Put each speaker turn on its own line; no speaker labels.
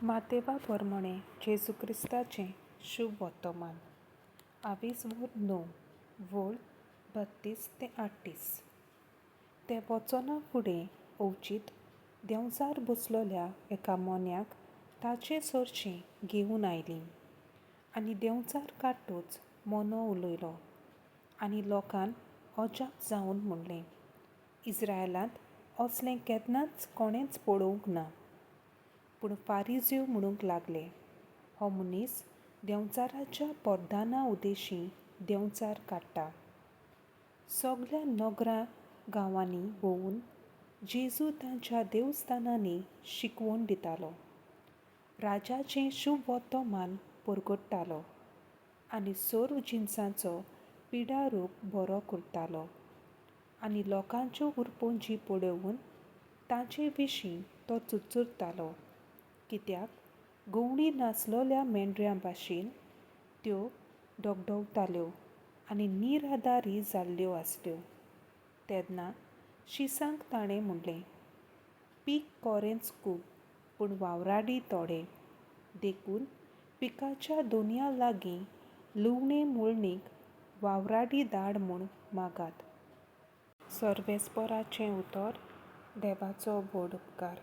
मातेवा प्रमाणे जेजू क्रिस्ताचें शुभ वर्तमान 22/9 वोळ 32 ते 38. ते वचना फुडें अवचीत देंवचार बसलोल्या एका मोन्याक ताचे चर्ची घेवन आयली आनी देंवचार काडटूच मोनो उलयलो आनी लोकांन अजाप जावन म्हणलें, इस्रायलांत असलें केन्नाच कोणेंच पळोवंक ना. पूण फारिझेव म्हणूंक लागले, हो मनीस देंवचाराच्या पोरधाना उद्देशीं देंवचार काडटा. सगळ्या नगरां गांवांनी भोंवून जेजू तांच्या देवस्थानांनी शिकवण दितालो, राजाचें शुभ वर्तमान परगट्टालो आनी सर्व जिनसांचो पिडा रूप बरो करतालो आनी लोकांच्यो उरपंजी पळोवन तांचे विशीं तो चुचुरतालो, कित्याक गंवडी नासलोल्या मेंढऱ्यां भाशेन त्यो डगडगताल्यो आनी निराधारी जाल्ल्यो आसल्यो. तेन्ना शिसांक ताणें म्हणलें, पीक कोरेंच खूब पूण वावराडी थोडे, देखून पिकाच्या दोनया लागीं लुवणें मळणीक वावराडी धाड म्हूण मागात. सर्वेस्पराचें उतर. देवाचो व्हड उपकार.